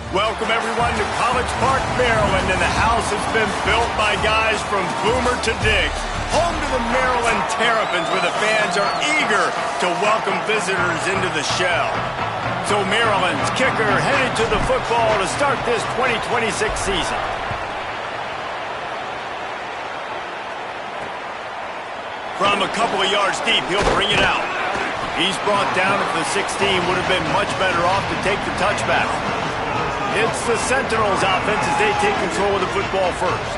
Welcome, everyone, to College Park, Maryland, and the house has been built by guys from Boomer to Dick. Home to the Maryland Terrapins, where the fans are eager to welcome visitors into the shell. So Maryland's kicker headed to the football to start this 2026 season. From a couple of yards deep, he'll bring it out. He's brought down at the 16, would have been much better off to take the touchback. It's the Sentinels offense as they take control of the football first.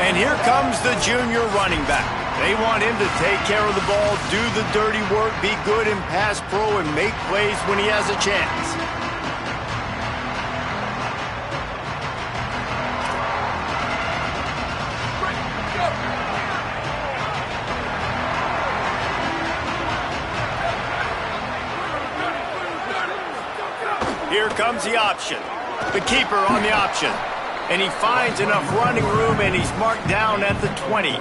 And here comes the junior running back. They want him to take care of the ball, do the dirty work, be good in pass pro, and make plays when he has a chance. Here comes the option. The keeper on the option. And he finds enough running room, and he's marked down at the 20.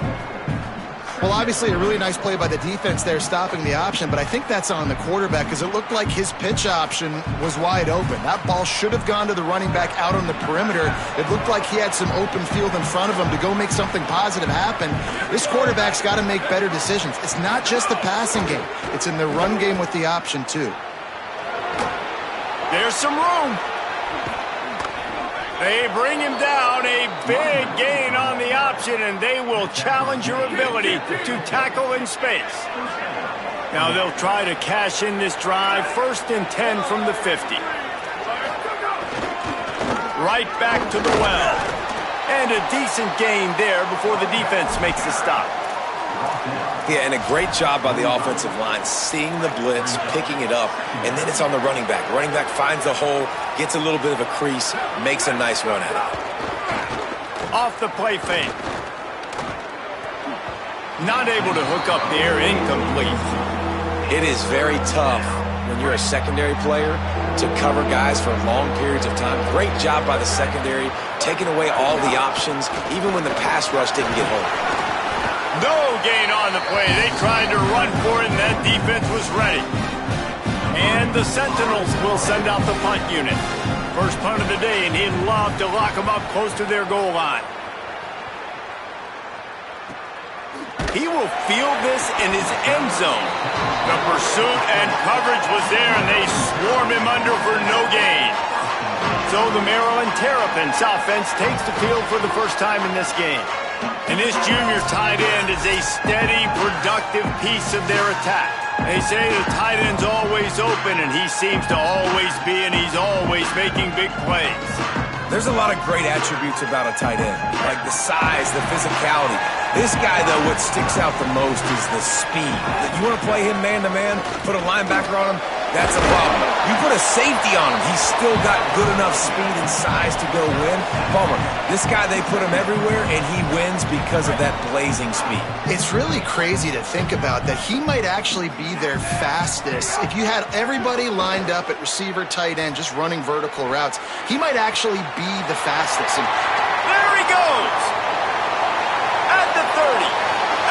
Well, obviously a really nice play by the defense there stopping the option, but I think that's on the quarterback because it looked like his pitch option was wide open. That ball should have gone to the running back out on the perimeter. It looked like he had some open field in front of him to go make something positive happen. This quarterback's got to make better decisions. It's not just the passing game. It's in the run game with the option, too. There's some room. They bring him down, a big gain on the option, and they will challenge your ability to tackle in space. Now they'll try to cash in this drive, 1st and 10 from the 50. Right back to the well. And a decent gain there before the defense makes the stop. Yeah, and a great job by the offensive line, seeing the blitz, picking it up, and then it's on the running back. Running back finds the hole, gets a little bit of a crease, makes a nice run at it. Off the play fake. Not able to hook up there, incomplete. It is very tough when you're a secondary player to cover guys for long periods of time. Great job by the secondary, taking away all the options, even when the pass rush didn't get home. No gain on the play. They tried to run for it, and that defense was ready. And the Sentinels will send out the punt unit. First punt of the day, and he'd love to lock them up close to their goal line. He will field this in his end zone. The pursuit and coverage was there, and they swarm him under for no gain. So the Maryland Terrapins offense takes the field for the first time in this game. And this junior tight end is a steady, productive piece of their attack. They say the tight end's always open, and he seems to always be, and he's always making big plays. There's a lot of great attributes about a tight end, like the size, the physicality. This guy, though, what sticks out the most is the speed. You want to play him man-to-man, put a linebacker on him, that's a problem. You put a safety on him, he's still got good enough speed and size to go win. Palmer, this guy, they put him everywhere, and he wins because of that blazing speed. It's really crazy to think about that he might actually be their fastest. If you had everybody lined up at receiver, tight end, just running vertical routes, he might actually be the fastest. And there he goes! At the 30,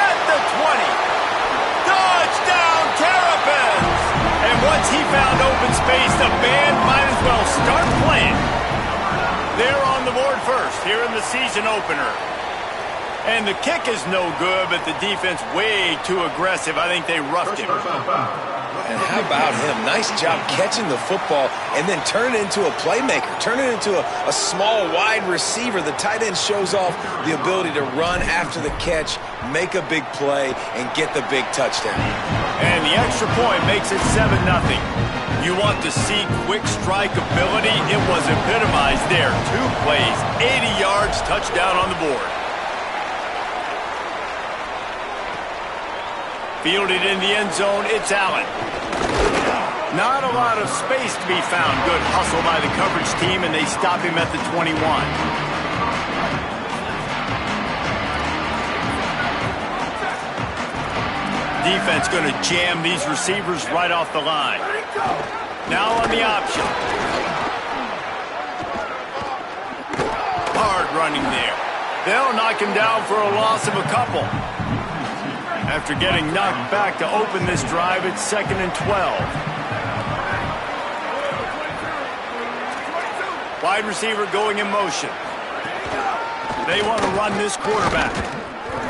at the 20. Touchdown, Terrapins! And once he found open space, the band might as well start playing. They're on the board first here in the season opener. And the kick is no good, but the defense way too aggressive. I think they roughed him. And how about him? Nice job catching the football and then turn it into a playmaker. Turn it into a small, wide receiver. The tight end shows off the ability to run after the catch, make a big play, and get the big touchdown. And the extra point makes it 7-0. You want to see quick strike ability? It was epitomized there. 2 plays, 80 yards, touchdown on the board. Fielded in the end zone, it's Allen. Not a lot of space to be found. Good hustle by the coverage team, and they stop him at the 21. Defense going to jam these receivers right off the line. Now on the option. Hard running there. They'll knock him down for a loss of a couple. After getting knocked back to open this drive, it's 2nd and 12. Wide receiver going in motion. They want to run this quarterback.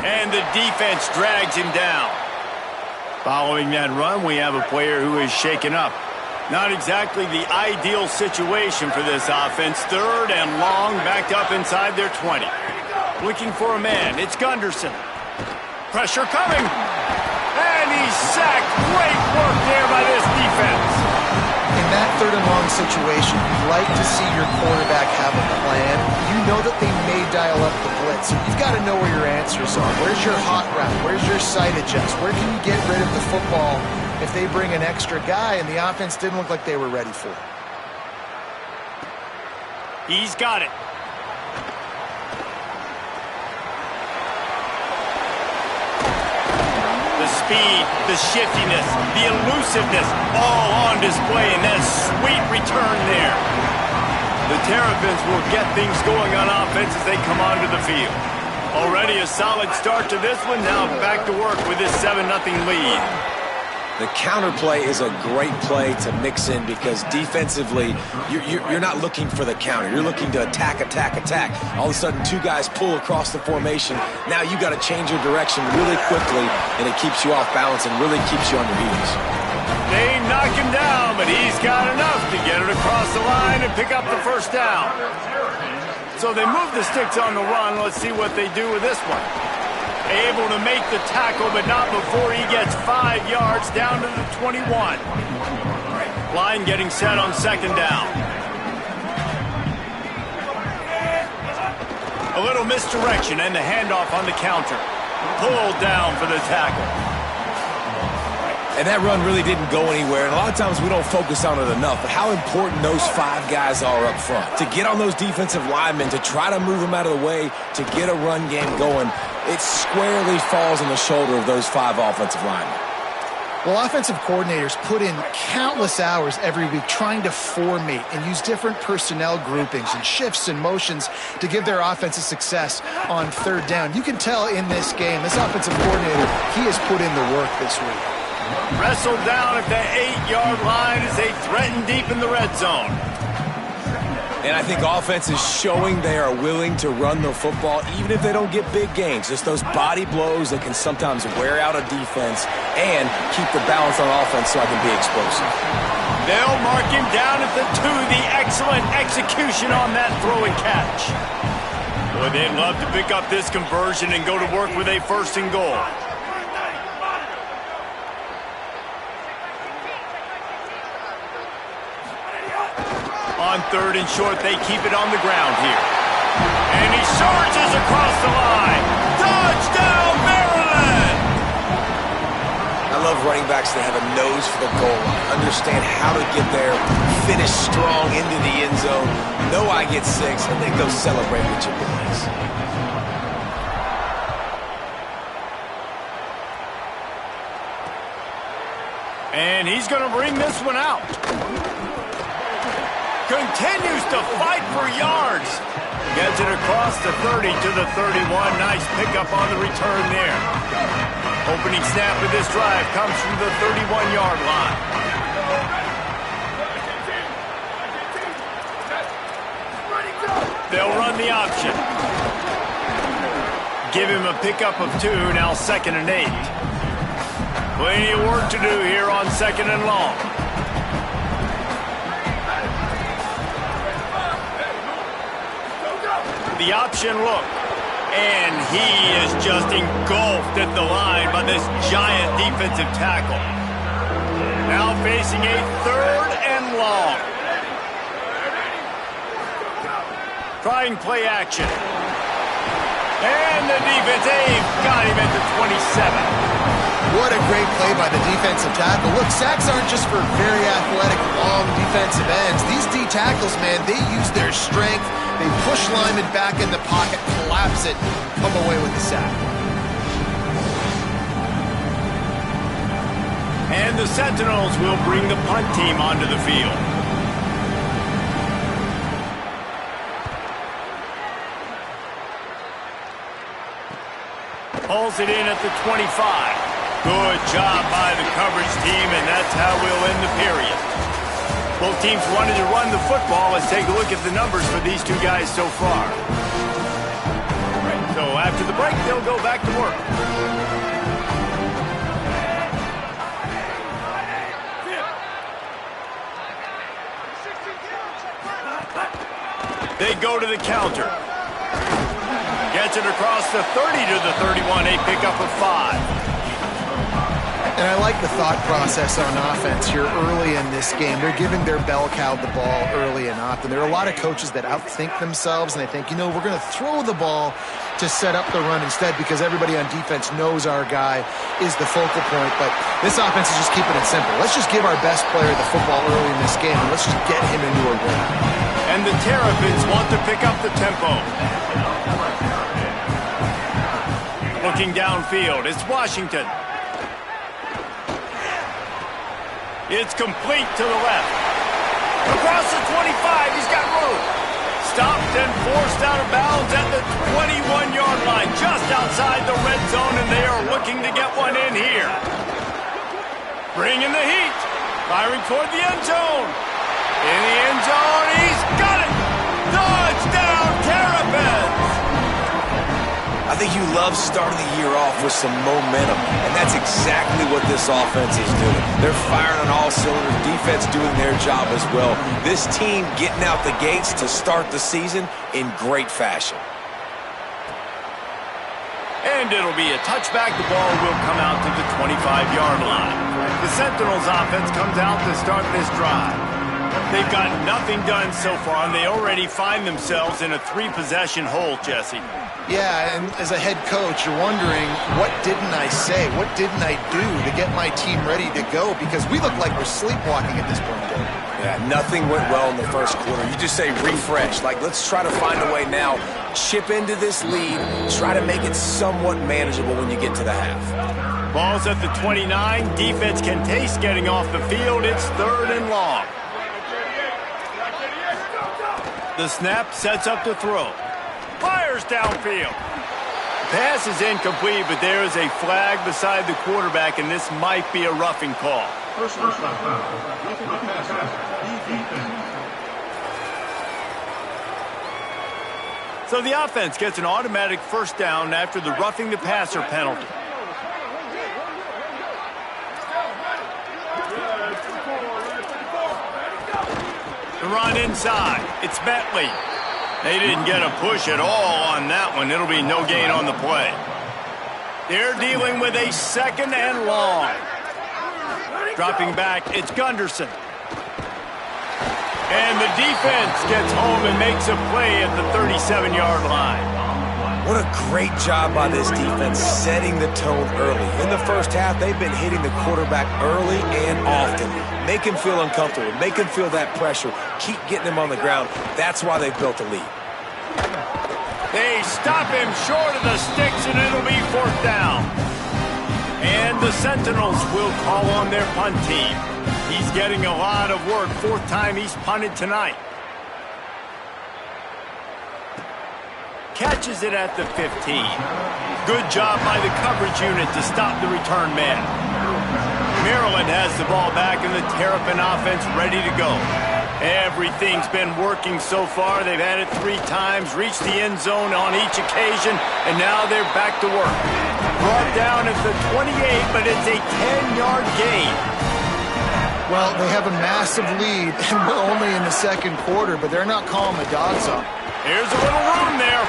And the defense drags him down. Following that run, we have a player who is shaken up. Not exactly the ideal situation for this offense. 3rd and long, backed up inside their 20. Looking for a man. It's Gunderson. Pressure coming. And he's sacked. Great work there by this defense. In that 3rd and long situation, you'd like to see your quarterback have a plan. You know that they may dial up the blitz, so you've got to know where your answers are. Where's your hot route? Where's your sight adjust? Where can you get rid of the football if they bring an extra guy and the offense didn't look like they were ready for it? He's got it. The speed, the shiftiness, the elusiveness, all on display in that sweet return there. The Terrapins will get things going on offense as they come onto the field. Already a solid start to this one. Now back to work with this 7-0 lead. The counterplay is a great play to mix in because defensively, you're not looking for the counter. You're looking to attack, attack, attack. All of a sudden, 2 guys pull across the formation. Now you got to change your direction really quickly, and it keeps you off balance and really keeps you on your heels. They knock him down, but he's got enough to get it across the line and pick up the 1st down. So they move the sticks on the run. Let's see what they do with this one. Able to make the tackle, but not before he gets 5 yards down to the 21. Line getting set on 2nd down. A little misdirection and the handoff on the counter. Pulled down for the tackle. And that run really didn't go anywhere. And a lot of times we don't focus on it enough. But how important those 5 guys are up front. To get on those defensive linemen, to try to move them out of the way, to get a run game going, it squarely falls on the shoulder of those 5 offensive linemen. Well, offensive coordinators put in countless hours every week trying to formate and use different personnel groupings and shifts and motions to give their offensive success on 3rd down. You can tell in this game, this offensive coordinator, he has put in the work this week. Wrestled down at the 8-yard line as they threaten deep in the red zone. And I think offense is showing they are willing to run the football even if they don't get big gains. Just those body blows that can sometimes wear out a defense and keep the balance on offense so I can be explosive. They'll mark him down at the 2. The excellent execution on that throw and catch. Boy, they'd love to pick up this conversion and go to work with a 1st and goal. On 3rd and short, they keep it on the ground here. And he surges across the line. Touchdown, Maryland! I love running backs that have a nose for the goal line, understand how to get there, finish strong into the end zone, know I get 6, and then go celebrate with your boys. And he's going to bring this one out. Continues to fight for yards. Gets it across the 30 to the 31. Nice pickup on the return there. Opening snap of this drive comes from the 31-yard line. They'll run the option. Give him a pickup of 2, now 2nd and 8. Plenty of work to do here on 2nd and long. The option look, and he is just engulfed at the line by this giant defensive tackle. Now facing a 3rd and long. Trying play action. And the defense, got him at the 27. What a great play by the defensive tackle. Look, sacks aren't just for very athletic, long defensive ends. These D tackles, man, they use their strength. They push linemen back in the pocket, collapse it, come away with the sack. And the Sentinels will bring the punt team onto the field. Pulls it in at the 25. Good job by the coverage team, and that's how we'll end the period. Both teams wanted to run the football. Let's take a look at the numbers for these two guys so far. So after the break, they'll go back to work. They go to the counter. Gets it across the 30 to the 31. A pickup of 5. And I like the thought process on offense here early in this game. They're giving their bell cow the ball early and often. There are a lot of coaches that outthink themselves, and they think, we're going to throw the ball to set up the run instead because everybody on defense knows our guy is the focal point. But this offense is just keeping it simple. Let's just give our best player the football early in this game, and let's just get him into a rhythm. And the Terrapins want to pick up the tempo. Looking downfield, it's Washington. It's complete to the left. Across the 25, he's got room. Stopped and forced out of bounds at the 21-yard line, just outside the red zone, and they are looking to get one in here. Bringing the heat. Firing toward the end zone. In the end zone, he's got it. Touchdown, Terrapins. I think you love starting the year off with some momentum, and that's exactly what this offense is doing. They're firing on all cylinders, defense doing their job as well. This team getting out the gates to start the season in great fashion. And it'll be a touchback. The ball will come out to the 25-yard line. The Sentinels offense comes out to start this drive. They've got nothing done so far, and they already find themselves in a 3-possession hole, Jesse. Yeah, and as a head coach, you're wondering, what didn't I say? What didn't I do to get my team ready to go? Because we look like we're sleepwalking at this point, Dave. Yeah, nothing went well in the first quarter. You just say refresh. Let's try to find a way now. Chip into this lead. Try to make it somewhat manageable when you get to the half. Ball's at the 29. Defense can taste getting off the field. It's 3rd and long. The snap sets up the throw. Fires downfield. Pass is incomplete, but there is a flag beside the quarterback, and this might be a roughing call. So the offense gets an automatic first down after the roughing the passer penalty. The run inside. It's Bentley. They didn't get a push at all on that one. It'll be no gain on the play. They're dealing with a 2nd and long. Dropping back, it's Gunderson. And the defense gets home and makes a play at the 37-yard line. What a great job by this defense setting the tone early. In the first half, they've been hitting the quarterback early and often. Make him feel uncomfortable. Make him feel that pressure. Keep getting him on the ground. That's why they've built a lead. They stop him short of the sticks, and it'll be 4th down. And the Sentinels will call on their punt team. He's getting a lot of work. 4th time he's punted tonight. Catches it at the 15. Good job by the coverage unit to stop the return man. Maryland has the ball back, and the Terrapin offense ready to go. Everything's been working so far. They've had it 3 times, reached the end zone on each occasion, and now they're back to work. Brought down at the 28, but it's a 10-yard gain. Well, they have a massive lead, and we're only in the 2nd quarter, but they're not calling the dogs up. Here's a little room there.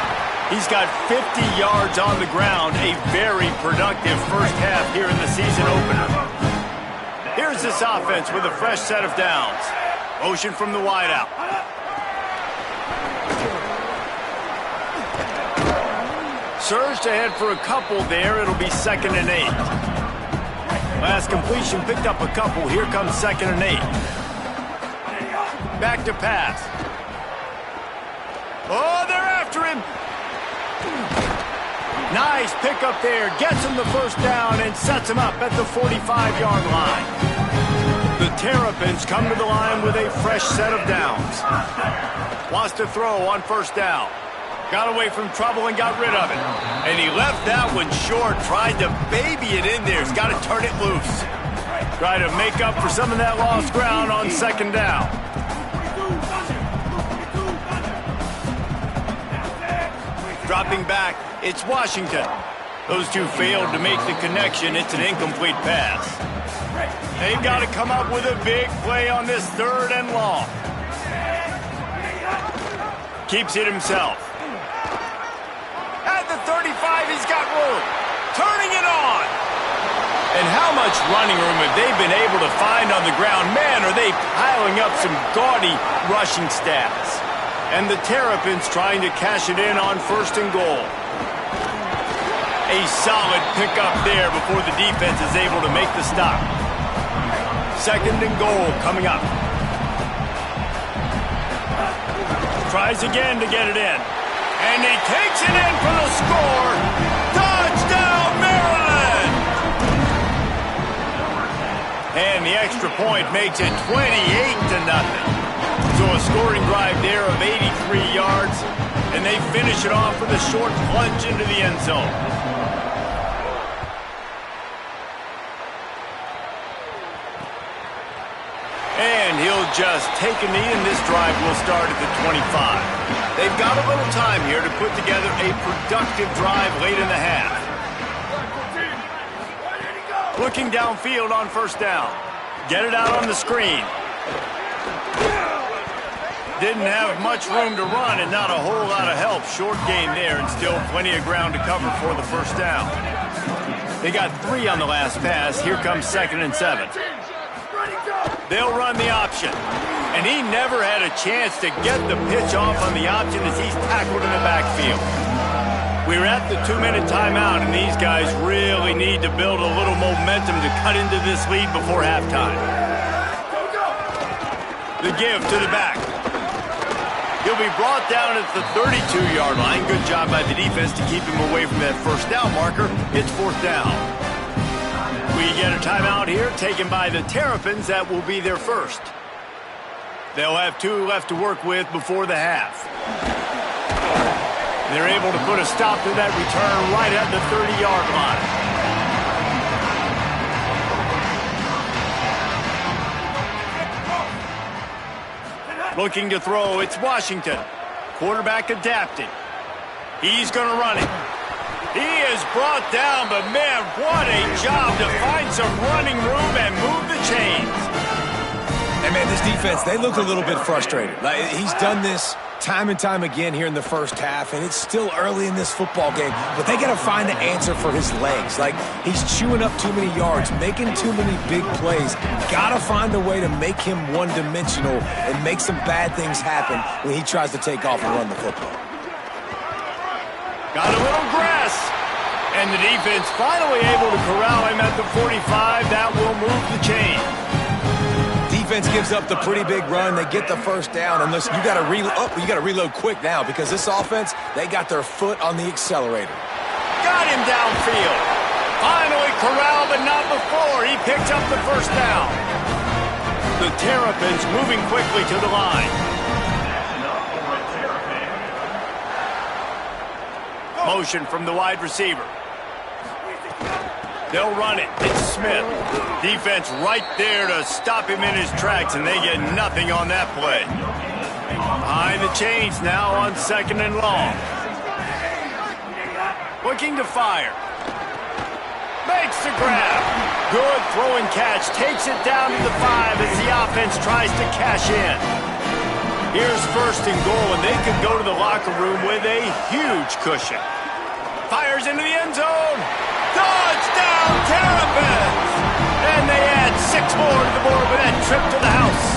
He's got 50 yards on the ground. A very productive first half here in the season opener. Here's this offense with a fresh set of downs. Motion from the wideout. Surged ahead for a couple there. It'll be 2nd and 8. Last completion picked up a couple. Here comes 2nd and 8. Back to pass. Oh, they're after him. Nice pickup there. Gets him the first down and sets him up at the 45-yard line. The Terrapins come to the line with a fresh set of downs. Wants to throw on 1st down. Got away from trouble and got rid of it. And he left that one short. Tried to baby it in there. He's got to turn it loose. Try to make up for some of that lost ground on second down. Dropping back, it's Washington. Those two failed to make the connection. It's an incomplete pass. They've got to come up with a big play on this 3rd and long. Keeps it himself. At the 35, he's got room. Turning it on. And how much running room have they been able to find on the ground? Man, are they piling up some gaudy rushing stats. And the Terrapins trying to cash it in on 1st and goal. A solid pickup there before the defense is able to make the stop. 2nd and goal coming up. Tries again to get it in. And he takes it in for the score. Touchdown, Maryland! And the extra point makes it 28-0. So a scoring drive there of 83 yards. And they finish it off with a short plunge into the end zone. And he'll just take a knee, and this drive will start at the 25. They've got a little time here to put together a productive drive late in the half. Looking downfield on 1st down. Get it out on the screen. Didn't have much room to run and not a whole lot of help. Short gain there and still plenty of ground to cover for the 1st down. They got 3 on the last pass. Here comes 2nd and 7. They'll run the option. And he never had a chance to get the pitch off on the option as he's tackled in the backfield. We're at the 2-minute timeout, and these guys really need to build a little momentum to cut into this lead before halftime. The give to the back. He'll be brought down at the 32-yard line. Good job by the defense to keep him away from that 1st down marker. It's 4th down. We get a timeout here taken by the Terrapins. That will be their first. They'll have 2 left to work with before the half. They're able to put a stop to that return right at the 30-yard line. Looking to throw, it's Washington. Quarterback adapted. He's going to run it. He is brought down, but man, what a job to find some running room and move the chains. And man, this defense, they look a little bit frustrated. Like, he's done this time and time again here in the 1st half, and it's still early in this football game, but they got to find the answer for his legs. Like, he's chewing up too many yards, making too many big plays. Got to find a way to make him one-dimensional and make some bad things happen when he tries to take off and run the football. Got a little grass, and the defense finally able to corral him at the 45. That will move the chain. Defense gives up the pretty big run. They get the 1st down, and listen, you got to reload quick now because this offense, they got their foot on the accelerator. Got him downfield. Finally corralled, but not before. He picks up the 1st down. The Terrapins moving quickly to the line. Motion from the wide receiver. They'll run it. It's Smith. Defense right there to stop him in his tracks, and they get nothing on that play. Behind the chains now on 2nd and long. Looking to fire. Makes the grab. Good throwing catch. Takes it down to the 5 as the offense tries to cash in. Here's 1st and goal, and they could go to the locker room with a huge cushion. Fires into the end zone. Touchdown, Terrapins! And they add 6 more to the board with that trip to the house.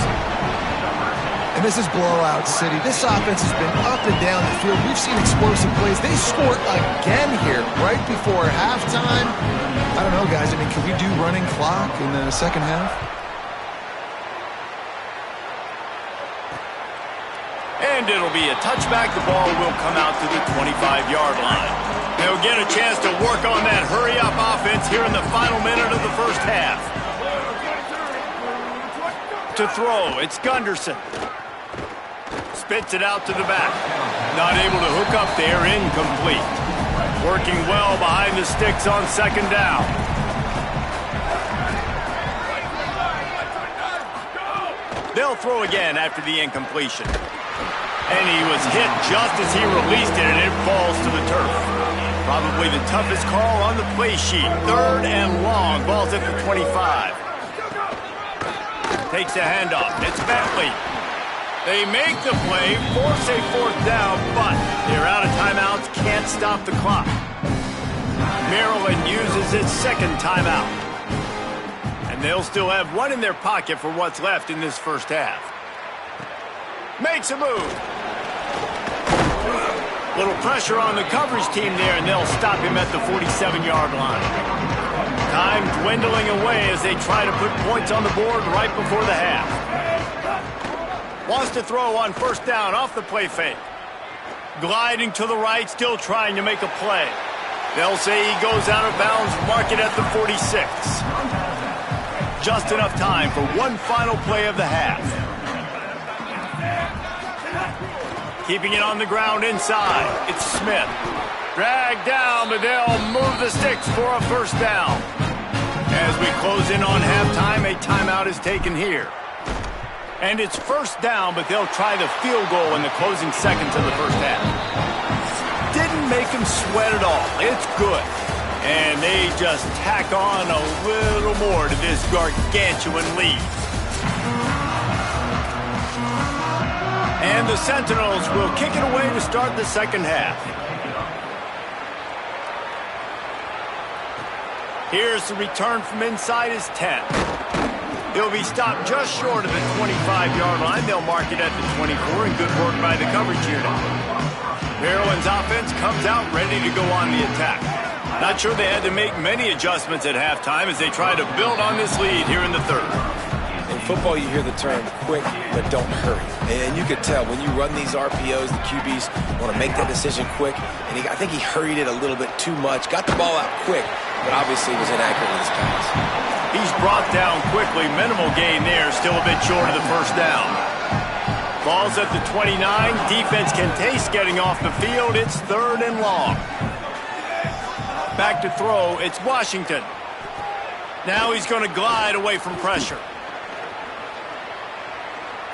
And this is blowout city. This offense has been up and down the field. We've seen explosive plays. They scored again here right before halftime. I don't know, guys. I mean, can we do running clock in the 2nd half? And it'll be a touchback. The ball will come out to the 25-yard line. They'll get a chance to work on that hurry-up offense here in the final minute of the 1st half. To throw, it's Gunderson. Spits it out to the back. Not able to hook up there, incomplete. Working well behind the sticks on 2nd down. They'll throw again after the incompletion. And he was hit just as he released it, and it falls to the turf. Probably the toughest call on the play sheet. 3rd and long. Ball's at the 25. Takes a handoff. It's Bentley. They make the play, force a 4th down, but they're out of timeouts, can't stop the clock. Maryland uses its 2nd timeout. And they'll still have one in their pocket for what's left in this first half. Makes a move. Little pressure on the coverage team there, and they'll stop him at the 47-yard line. Time dwindling away as they try to put points on the board right before the half. Wants to throw on 1st down off the play fake. Gliding to the right, still trying to make a play. They'll say he goes out of bounds, mark it at the 46. Just enough time for one final play of the half. Keeping it on the ground inside. It's Smith. Dragged down, but they'll move the sticks for a 1st down. As we close in on halftime, a timeout is taken here. And it's 1st down, but they'll try the field goal in the closing seconds of the first half. Didn't make them sweat at all. It's good. And they just tack on a little more to this gargantuan lead. And the Sentinels will kick it away to start the second half. Here's the return from inside his 10. He'll be stopped just short of the 25-yard line. They'll mark it at the 24, and good work by the coverage unit. Maryland's offense comes out ready to go on the attack. Not sure they had to make many adjustments at halftime as they try to build on this lead here in the 3rd. In football, you hear the term quick, but don't hurry. And you could tell when you run these RPOs, the QBs want to make that decision quick. And I think he hurried it a little bit too much. Got the ball out quick, but obviously was inaccurate in his pass. He's brought down quickly. Minimal gain there. Still a bit short of the 1st down. Ball's at the 29. Defense can taste getting off the field. It's 3rd and long. Back to throw. It's Washington. Now he's going to glide away from pressure.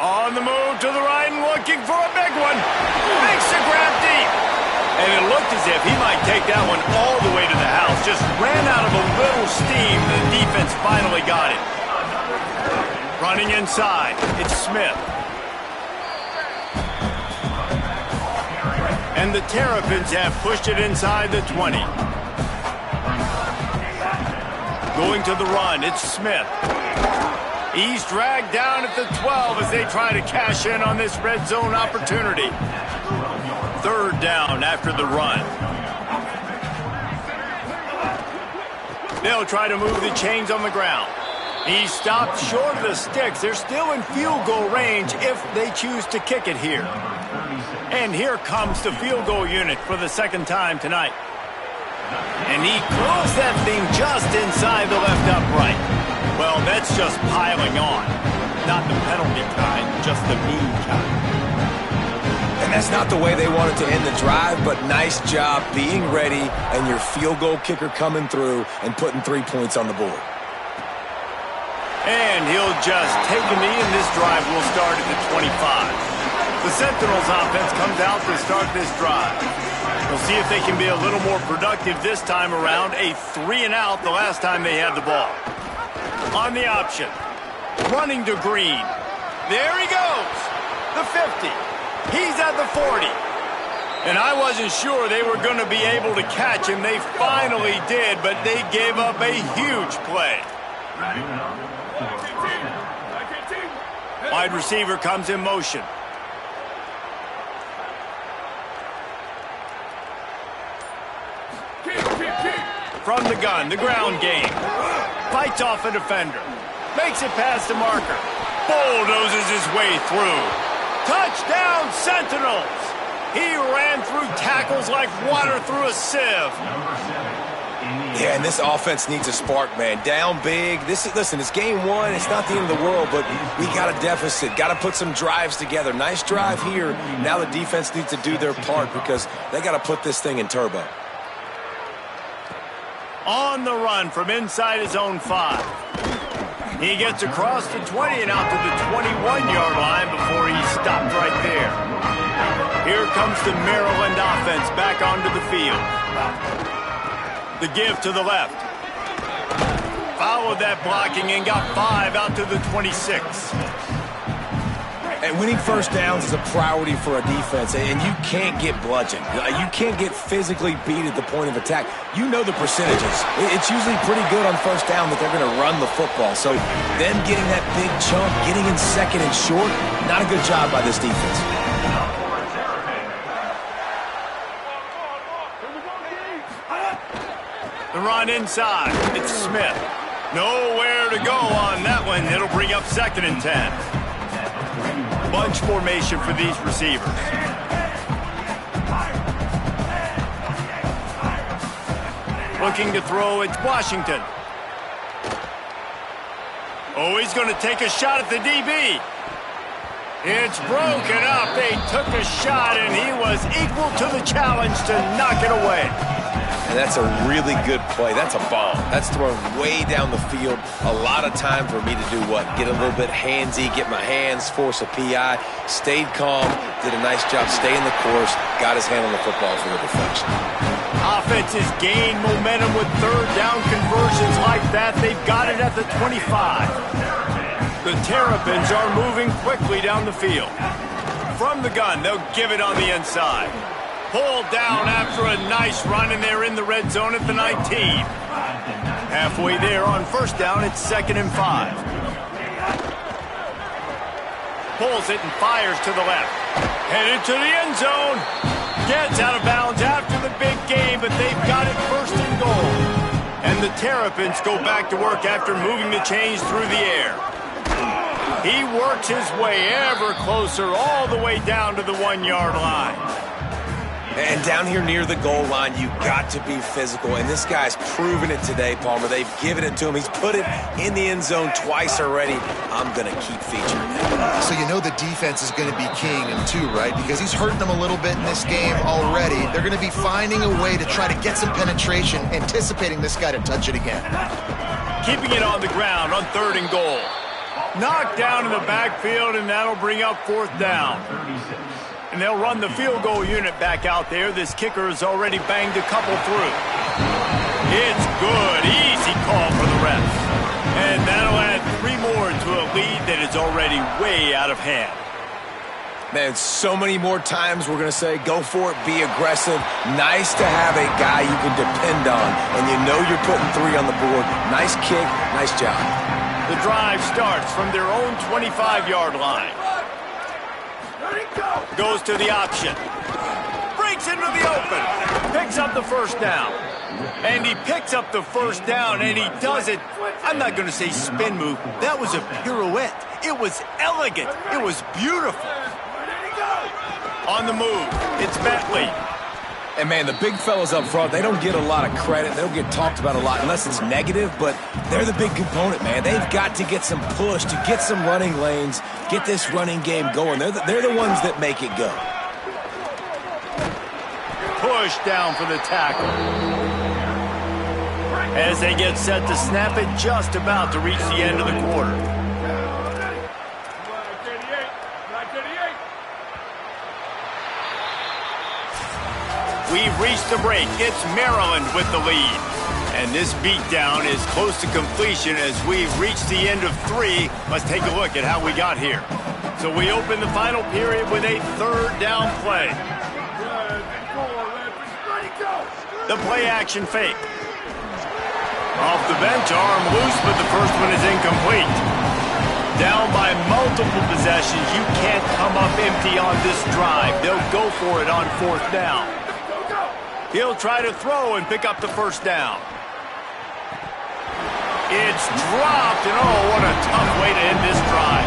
On the move to the right and looking for a big one. Makes the grab deep. And it looked as if he might take that one all the way to the house. Just ran out of a little steam. The defense finally got it. Running inside. It's Smith. And the Terrapins have pushed it inside the 20. Going to the run. It's Smith. He's dragged down at the 12 as they try to cash in on this red zone opportunity. 3rd down after the run. They'll try to move the chains on the ground. He stopped short of the sticks. They're still in field goal range if they choose to kick it here. And here comes the field goal unit for the 2nd time tonight. And he closed that thing just inside the left upright. Well, that's just piling on. Not the penalty kind, just the mean kind. And that's not the way they wanted to end the drive, but nice job being ready and your field goal kicker coming through and putting 3 points on the board. And he'll just take a knee, and this drive will start at the 25. The Sentinels offense comes out to start this drive. We'll see if they can be a little more productive this time around. A 3-and-out the last time they had the ball. On the option. Running to Green. There he goes. The 50. He's at the 40. And I wasn't sure they were going to be able to catch him. They finally did, but they gave up a huge play. Wide receiver comes in motion. From the gun, the ground game. Fights off a defender. Makes it past the marker. Bulldozes his way through. Touchdown, Sentinels! He ran through tackles like water through a sieve. Yeah, and this offense needs a spark, man. Down big. Listen, it's game 1. It's not the end of the world, but we got a deficit. Got to put some drives together. Nice drive here. Now the defense needs to do their part because they got to put this thing in turbo. On the run from inside his own 5. He gets across the 20 and out to the 21-yard line before he stopped right there. Here comes the Maryland offense back onto the field. The give to the left. Followed that blocking and got 5 out to the 26. And winning first downs is a priority for a defense, and you can't get bludgeoned. You can't get physically beat at the point of attack. You know the percentages. It's usually pretty good on first down that they're going to run the football. So them getting that big chunk, getting in second and short, not a good job by this defense. The run inside. It's Smith. Nowhere to go on that one. It'll bring up 2nd and 10. Bunch formation for these receivers. Looking to throw, it's Washington. Oh, he's going to take a shot at the DB. It's broken up. They took a shot, and he was equal to the challenge to knock it away. And that's a really good play. That's a bomb. That's thrown way down the field. A lot of time for me to do what? Get a little bit handsy, get my hands, force a PI. Stayed calm, did a nice job staying the course, got his hand on the football for the deflection. Offense has gained momentum with 3rd down conversions like that. They've got it at the 25. The Terrapins are moving quickly down the field. From the gun, they'll give it on the inside. Pulled down after a nice run, and they're in the red zone at the 19. Halfway there on first down, it's 2nd and 5. Pulls it and fires to the left. Headed to the end zone. Gets out of bounds after the big game, but they've got it 1st and goal. And the Terrapins go back to work after moving the chains through the air. He works his way ever closer all the way down to the 1-yard line. And down here near the goal line, you got to be physical. And this guy's proven it today, Palmer. They've given it to him. He's put it in the end zone twice already. I'm going to keep featuring him. So you know the defense is going to be king in 2, right? Because he's hurting them a little bit in this game already. They're going to be finding a way to try to get some penetration, anticipating this guy to touch it again. Keeping it on the ground on 3rd and goal. Knocked down in the backfield, and that'll bring up 4th down. And they'll run the field goal unit back out there. This kicker has already banged a couple through. It's good. Easy call for the refs. And that'll add 3 more to a lead that is already way out of hand. Man, so many more times we're going to say, go for it, be aggressive. Nice to have a guy you can depend on, and you know you're putting 3 on the board. Nice kick, nice job. The drive starts from their own 25-yard line. Goes to the option. Breaks into the open. Picks up the first down. And he picks up the first down, and he does it. I'm not going to say spin move. That was a pirouette. It was elegant. It was beautiful. On the move, it's Bentley. And, man, the big fellas up front, they don't get a lot of credit. They don't get talked about a lot unless it's negative, but they're the big component, man. They've got to get some push to get some running lanes, get this running game going. They're the ones that make it go. Push down for the tackle. As they get set to snap it, just about to reach the end of the quarter. We've reached the break. It's Maryland with the lead. And this beatdown is close to completion as we've reached the end of 3. Let's take a look at how we got here. So we open the final period with a 3rd down play. The play action fake. Off the bench, arm loose, but the first one is incomplete. Down by multiple possessions. You can't come up empty on this drive. They'll go for it on 4th down. He'll try to throw and pick up the first down. It's dropped, and oh, what a tough way to end this drive.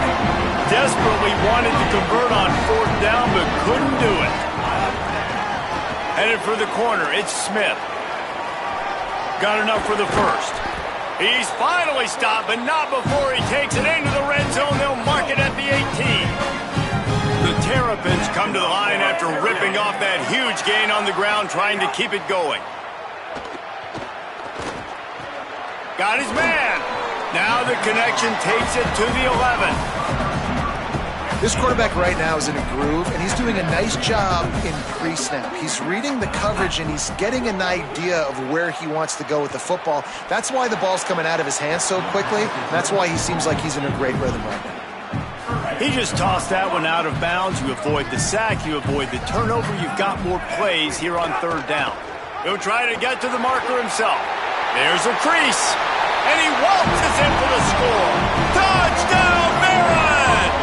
Desperately wanted to convert on 4th down, but couldn't do it. Headed for the corner, it's Smith. Got enough for the first. He's finally stopped, but not before he takes it into the red zone. They'll mark it at the 18. The Terrapins come to the line after ripping off that huge gain on the ground, trying to keep it going. Got his man. Now the connection takes it to the 11. This quarterback right now is in a groove, and he's doing a nice job in pre-snap. He's reading the coverage, and he's getting an idea of where he wants to go with the football. That's why the ball's coming out of his hands so quickly. That's why he seems like he's in a great rhythm right now. He just tossed that one out of bounds. You avoid the sack, you avoid the turnover. You've got more plays here on third down. He'll try to get to the marker himself. There's a crease, and he waltzes in for the score. Touchdown, Maryland!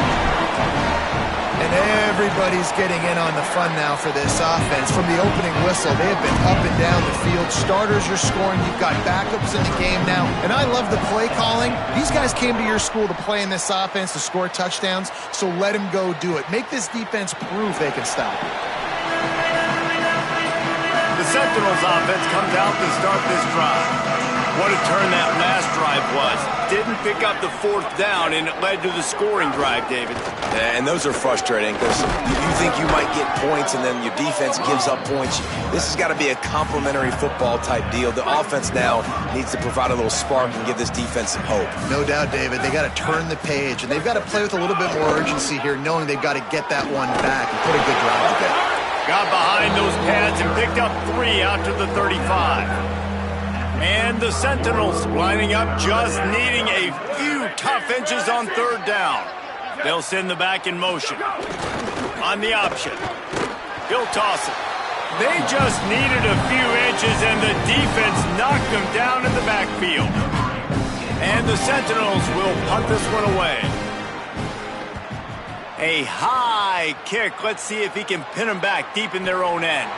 And everybody's getting in on the fun now for this offense. From the opening whistle, they have been up and down the field. Starters are scoring. You've got backups in the game now. And I love the play calling. These guys came to your school to play in this offense to score touchdowns, so let them go do it. Make this defense prove they can stop it. The Sentinels offense comes out to start this drive. What a turn that last drive was. Didn't pick up the fourth down, and it led to the scoring drive, David. Yeah, and those are frustrating because you think you might get points, and then your defense gives up points. This has got to be a complementary football type deal. The offense now needs to provide a little spark and give this defense some hope. No doubt, David. They got to turn the page, and they've got to play with a little bit more urgency here, knowing they've got to get that one back and put a good drive together. Got behind those pads and picked up 3 out to the 35. And the Sentinels lining up, just needing a few tough inches on third down. They'll send the back in motion. On the option. He'll toss it. They just needed a few inches, and the defense knocked them down in the backfield. And the Sentinels will punt this one away. A high kick. Let's see if he can pin them back deep in their own end.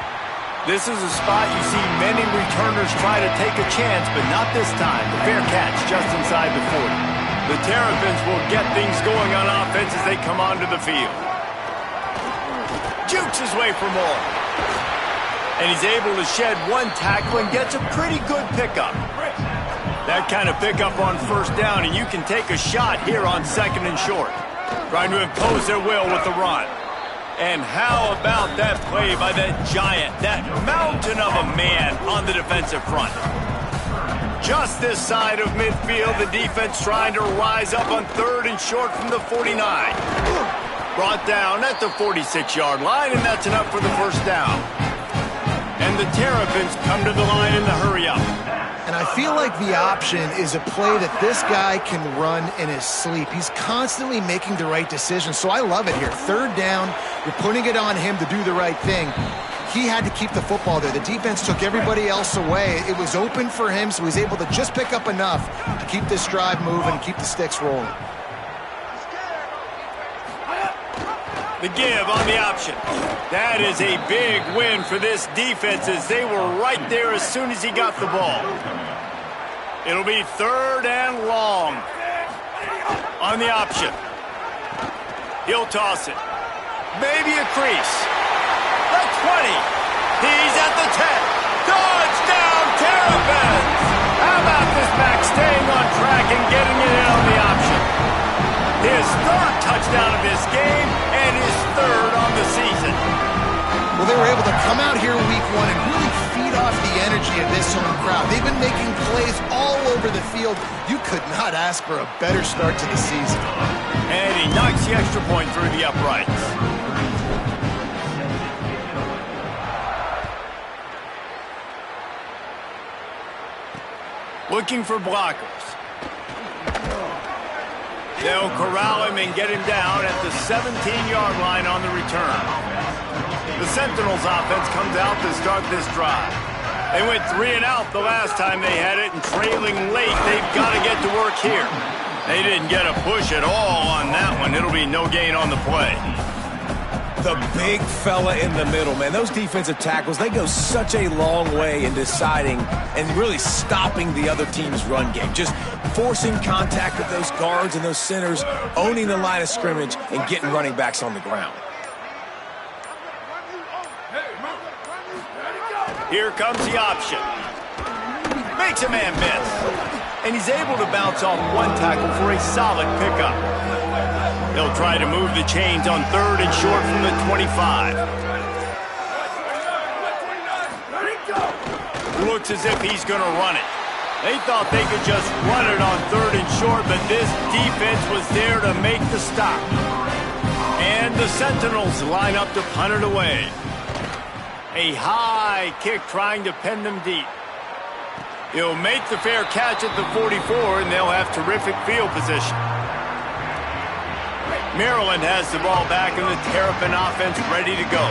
This is a spot you see many returners try to take a chance, but not this time. The fair catch just inside the 40. The Terrapins will get things going on offense as they come onto the field. Jukes his way for more. And he's able to shed one tackle and gets a pretty good pickup. That kind of pickup on first down, and you can take a shot here on second and short. Trying to impose their will with the run. And how about that play by that giant, that mountain of a man on the defensive front? Just this side of midfield, the defense trying to rise up on third and short from the 49. Brought down at the 46-yard line, and that's enough for the first down. And the Terrapins come to the line in the hurry-up. And I feel like the option is a play that this guy can run in his sleep. He's constantly making the right decision, so I love it here. Third down, you're putting it on him to do the right thing. He had to keep the football there. The defense took everybody else away. It was open for him, so he's able to just pick up enough to keep this drive moving and keep the sticks rolling. The give on the option. That is a big win for this defense as they were right there as soon as he got the ball. It'll be third and long. On the option. He'll toss it. Maybe a crease. The 20. He's at the 10. Touchdown, Terrapins! How about this back staying on track and getting it in on the option? His third touchdown of this game and his third on the season. Well, they were able to come out here week one and really feed off the energy of this home crowd. They've been making plays all over the field. You could not ask for a better start to the season. And he knocks the extra point through the uprights. Looking for blockers. They'll corral him and get him down at the 17-yard line on the return. The Sentinels offense comes out to start this drive. They went 3 and out the last time they had it, and trailing late, they've got to get to work here. They didn't get a push at all on that one. It'll be no gain on the play. The big fella in the middle, man. Those defensive tackles, they go such a long way in deciding and really stopping the other team's run game. Just forcing contact with those guards and those centers, owning the line of scrimmage, and getting running backs on the ground. Here comes the option. Makes a man miss. And he's able to bounce off one tackle for a solid pickup. He'll try to move the chains on third and short from the 25. Looks as if he's going to run it. They thought they could just run it on 3rd and short, but this defense was there to make the stop. And the Sentinels line up to punt it away. A high kick trying to pen them deep. He'll make the fair catch at the 44, and they'll have terrific field position. Maryland has the ball back in the Terrapin offense ready to go.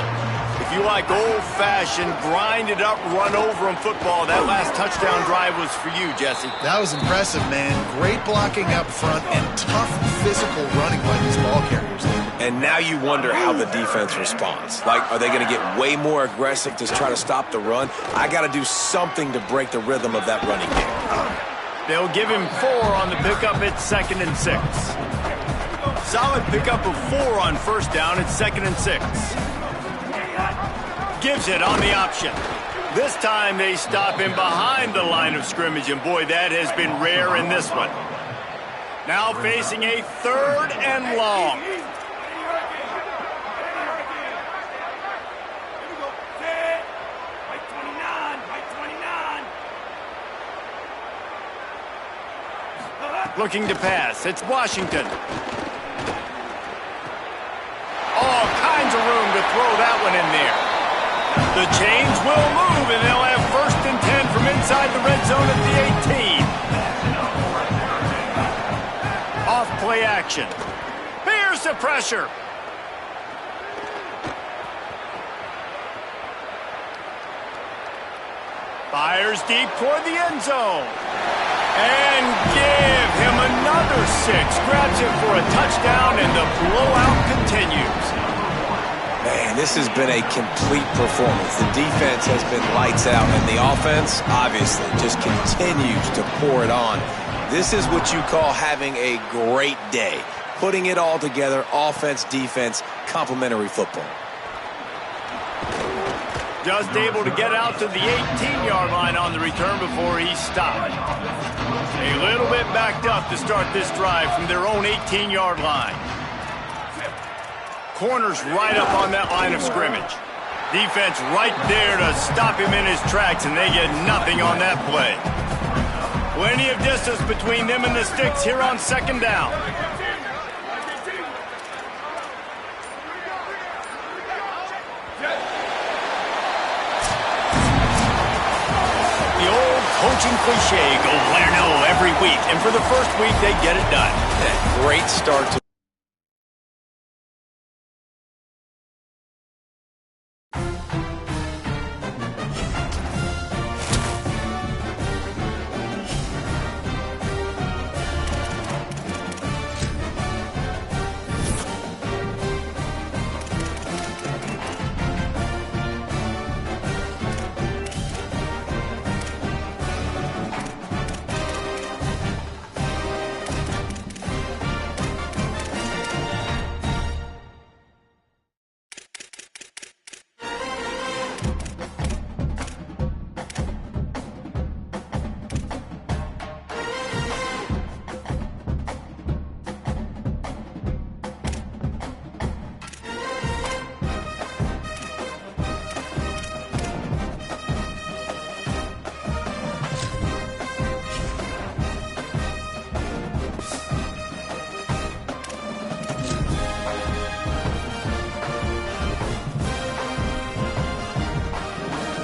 If you like old-fashioned, grind-it-up, run-over-'em football, that last touchdown drive was for you, Jesse. That was impressive, man. Great blocking up front and tough physical running by these ball carriers. And now you wonder how the defense responds. Like, are they going to get way more aggressive to try to stop the run? I got to do something to break the rhythm of that running game. They'll give him 4 on the pickup at 2nd and 6. Solid pickup of 4 on 1st down at 2nd and 6. Gives it on the option. This time they stop him behind the line of scrimmage, and boy, that has been rare in this one. Now facing a 3rd and long. Looking to pass. It's Washington. All kinds of room to throw that one in there. The chains will move, and they'll have 1st and 10 from inside the red zone at the 18. Off play action. Here's the pressure. Fires deep toward the end zone. And give him another 6. Grabs him for a touchdown, and the blowout continues. Man, this has been a complete performance. The defense has been lights out, and the offense, obviously, just continues to pour it on. This is what you call having a great day. Putting it all together, offense, defense, complementary football. Just able to get out to the 18-yard line on the return before he stopped. A little bit backed up to start this drive from their own 18-yard line. Corners right up on that line of scrimmage. Defense right there to stop him in his tracks, and they get nothing on that play. Plenty of distance between them and the sticks here on 2nd down. The old coaching cliche, go 1-0 every week, and for the first week, they get it done. Great start to